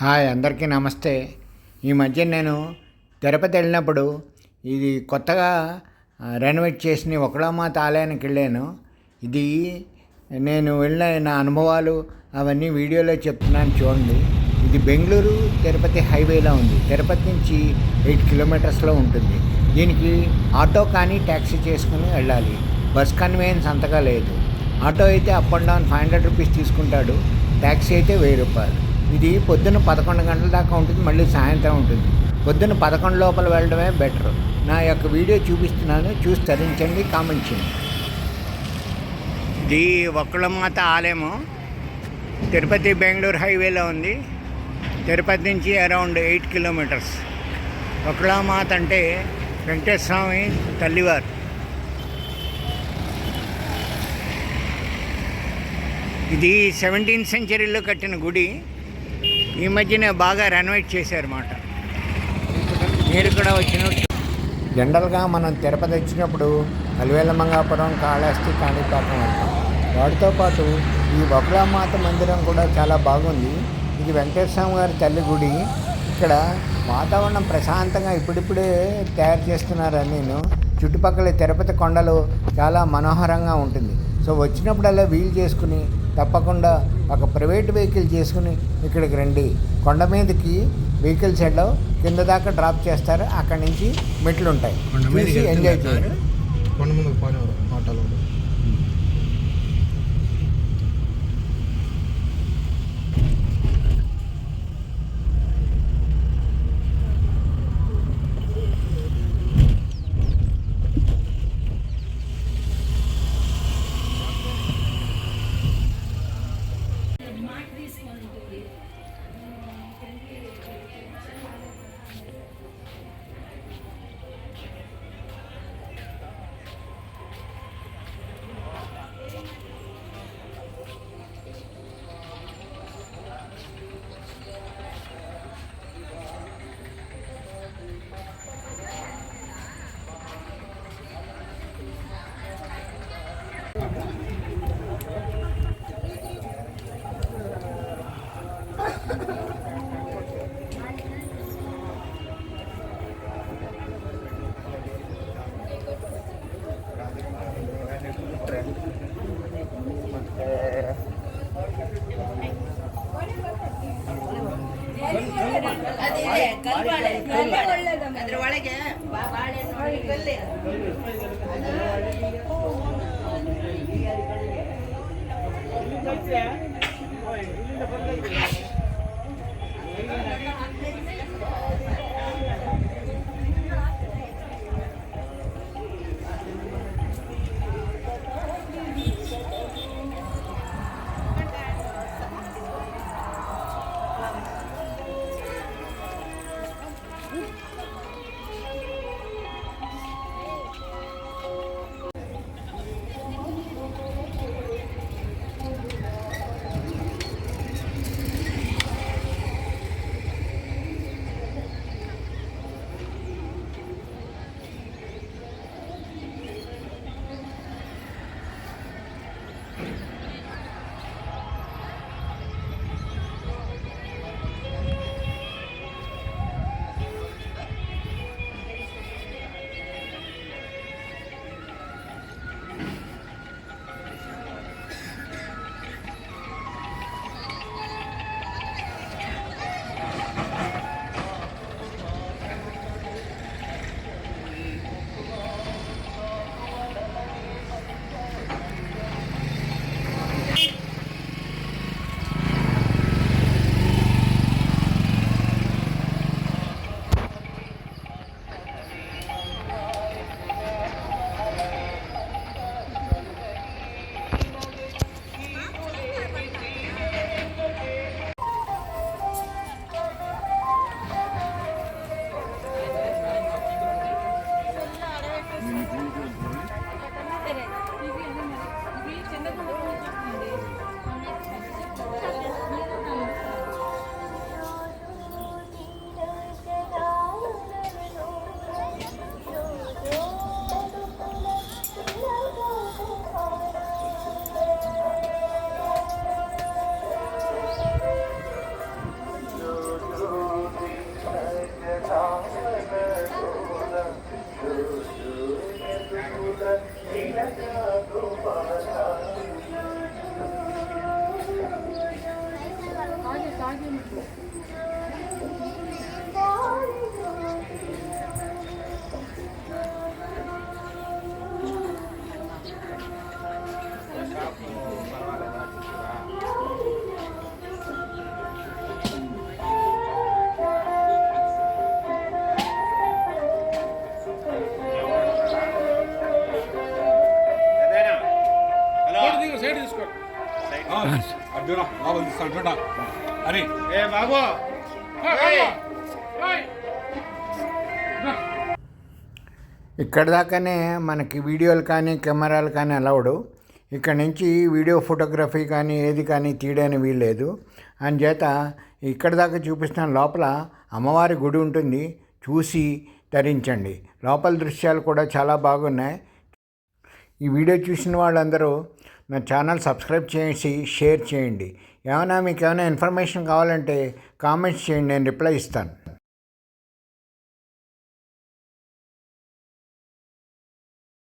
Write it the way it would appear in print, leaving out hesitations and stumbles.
Hi అందరికీ నమస్తే. ఈ మధ్య నేను తిరుపతి వెళ్ళినప్పుడు ఇది కొత్తగా రెనోవేట్ చేసిన ఒకళమాత ఆలయానికి వెళ్ళాను. ఇది నేను వెళ్ళిన నా అనుభవాలు అవన్నీ వీడియోలో చెప్తున్నాను చూడండి. ఇది బెంగళూరు తిరుపతి హైవేలో ఉంది. తిరుపతి నుంచి 8 కిలోమీటర్స్లో ఉంటుంది. దీనికి ఆటో కానీ ట్యాక్సీ చేసుకుని వెళ్ళాలి. బస్ కన్వీనియన్స్ అంతగా లేదు. ఆటో అయితే అప్ అండ్ డౌన్ 500 రూపీస్ తీసుకుంటాడు. ట్యాక్సీ అయితే 1000 రూపాయలు. ఇది పొద్దున్న 11 గంటల దాకా ఉంటుంది, మళ్ళీ సాయంత్రం ఉంటుంది. పొద్దున్న 11 లోపల వెళ్ళడమే బెటర్. నా యొక్క వీడియో చూపిస్తున్నాను, చూసి తరించండి, కామెంట్ చేయండి. ఇది ఒకళమాత ఆలయము తిరుపతి బెంగళూరు హైవేలో ఉంది. తిరుపతి నుంచి అరౌండ్ 8 కిలోమీటర్స్. ఒకళమాత అంటే వెంకటేశ్వర స్వామి తల్లివారు. ఇది 17th సెంచరీలో కట్టిన గుడి. ఈ మధ్యనే బాగా రెనోవేట్ చేశారన్నమాట. మీరు కూడా వచ్చినట్టు. జనరల్గా మనం తిరుపతి వచ్చినప్పుడు కలివేలమంగాపురం, కాళహస్తి, కాణిపాకం వెళ్తాం. వాటితో పాటు ఈ ఒకళమాత మందిరం కూడా చాలా బాగుంది. ఇది వెంకటేశ్వర స్వామి గారి తల్లి గుడి. ఇక్కడ వాతావరణం ప్రశాంతంగా ఇప్పుడిప్పుడే తయారు చేస్తున్నారని నేను. చుట్టుపక్కల తిరుపతి కొండలు చాలా మనోహరంగా ఉంటుంది. సో వచ్చినప్పుడల్లా వీలు చేసుకుని తప్పకుండా ఒక ప్రైవేట్ వెహికల్ చేసుకుని ఇక్కడికి రండి. కొండ మీదకి వెహికల్ షెడ్లో కింద దాకా డ్రాప్ చేస్తారు. అక్కడి నుంచి మెట్లు ఉంటాయి, చూసి ఎంజాయ్ చేయాలి. కొండ ముందుకు పోయినారు ఆటోలో. ಅದ್ರ ಒಳಗೆ అర్జున బాబు తీస్తాను చూడ అరే ఏ బాబు ఇక్కడ దాకానే మనకి వీడియోలు కానీ కెమెరాలు కానీ అలౌడు. ఇక్కడ నుంచి వీడియో ఫోటోగ్రఫీ కానీ ఏది కానీ తీయడానికి వీల్లేదు. అందుచేత ఇక్కడ దాకా చూపిస్తున్న లోపల అమ్మవారి గుడి ఉంటుంది, చూసి ధరించండి. లోపల దృశ్యాలు కూడా చాలా బాగున్నాయి. ఈ వీడియో చూసిన వాళ్ళందరూ నా ఛానల్ సబ్స్క్రైబ్ చేసి షేర్ చేయండి. మీకు ఏమైనా ఇన్ఫర్మేషన్ కావాలంటే కామెంట్స్ చేయండి, నేను రిప్లై ఇస్తాను.